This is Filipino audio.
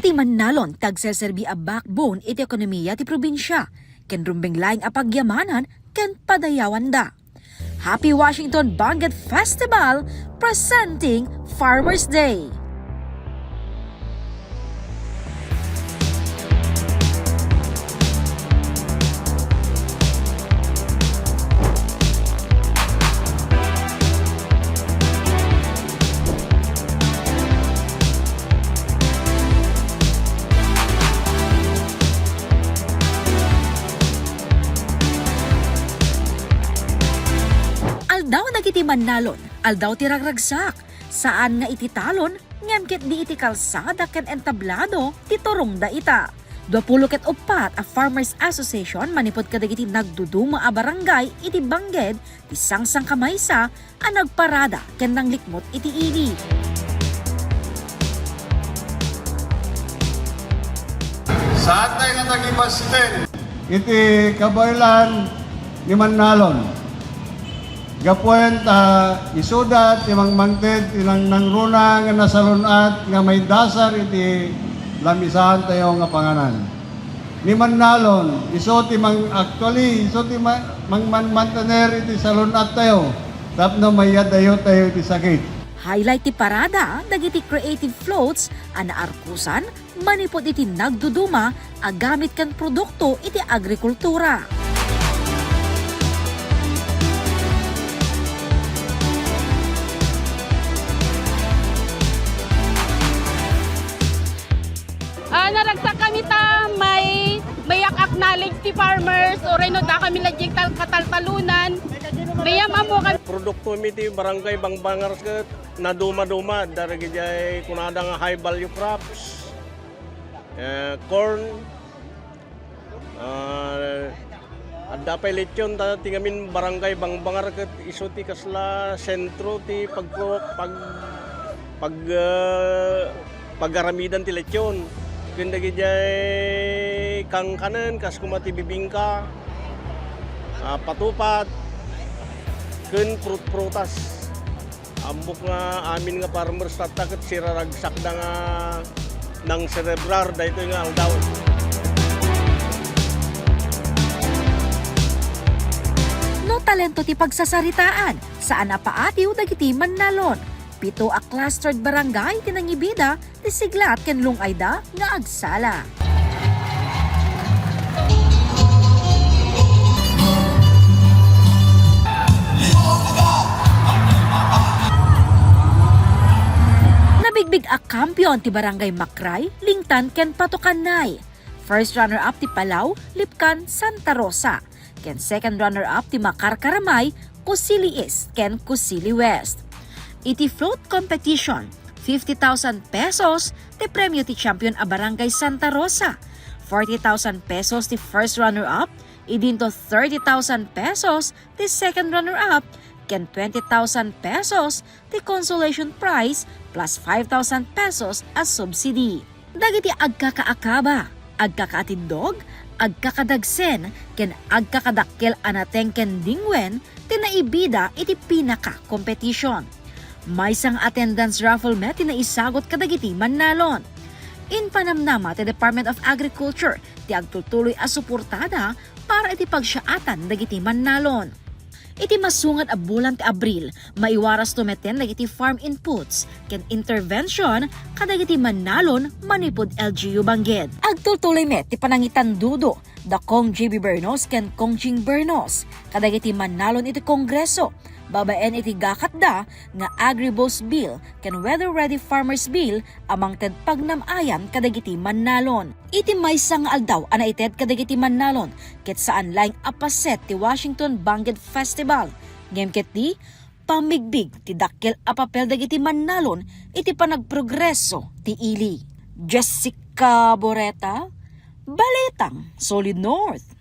Dagiti Mannalon tagseserbi a backbone iti ekonomiya ti probinsya, ken rumbeng laing apagyamanan ken padayawan da. Happy Washington Banquet Festival presenting Farmers Day. Aldaw nagiti Mannalon, aldaw ti ragragsak, saan nga iti talon, ngemket di iti kalsada ken entablado, ti turong da ita. 24 a Farmers Association manipod kadagiti nagduduma a barangay iti Bangged, ti sangsang kamaysa, a nagparada ken nanglikmot iti ili. Saan tayo nga nag-ibasiten? Iti kabaylan ni Mannalon. Gapuan isudat imang mangted ilang nangruna nga nasalunat nga may dasar iti lamisahan tayo nga panganan. Ni Mannalon, iso ti mang mantener iti salunat tayo tapno mayadayo tayo iti sakit. Highlight ti parada, dagiti creative floats, ana arkusan, manipod iti nagduduma, agamit kan produkto iti agrikultura. Naragsak kami ta may acknowledge ti farmers o reno da kami lagik kataltalunan. Mayam amo kami produkto mi ti barangay Bangbangar ket naduma-duma daragi jay kunada nga high value crops. Corn adda pay lechon ta tingamin barangay Bangbangar ket isu ti kasla sentro ti pagaramidan ti lechon. Kenda gijay kangkanen kas kumati bibingka, patupat, ken prutas. Ambok nga amin nga farmers tatakot siraragsak da nga nang cerebrar da ito nga aldaw. No talento ti pagsasaritaan, saan napaatiw dagiti Mannalon. 7 a clustered barangay tinangibida ti siglat ken lungayda nga agsala. Nabigbig a kampiyon ti barangay Makray, Lingtan ken Patukanay. First runner-up ti Palaw, Lipkan, Santa Rosa. Ken second runner-up ti Makarkaramay, Kusili East ken Kusili West. Iti float competition, 50,000 pesos ti premyo ti champion a barangay Santa Rosa, 40,000 pesos ti first runner-up, idinto 30,000 pesos ti second runner-up, ken 20,000 pesos ti consolation prize plus 5,000 pesos as subsidy. Dagiti agkakaakaba, agkakaatindog, agkakadagsen, ken agkakadakkel anateng ken dingwen ti naibida iti pinaka competition. May sang attendance raffle met na isagot kadagiti Mannalon. In panamnama ti Department of Agriculture ti agtutuloy a suportada para iti pagsiyaatan dagiti Mannalon. Iti masungat a bulan ti Abril, maiwaras tumeten dagiti farm inputs ken intervention kadagiti Mannalon manipod LGU Bangged. Agtutuloy met ti panangitan dudo da Kong JB Bernos ken Kong Jing Bernos kadagiti Mannalon iti Kongreso. Babaen iti gakatda nga Agri-Boss Bill ken Weather Ready Farmers Bill amang ted pagnamayan kadagiti Mannalon. Iti maysa nga aldaw ana ited kadagiti Mannalon ket saan laing apaset ti Washington Banquet Festival. Ngemket di pamigbig ti dakkel a papel dagiti Mannalon iti panagprogreso ti ili. Jessica Boreta, Balitang Solid North.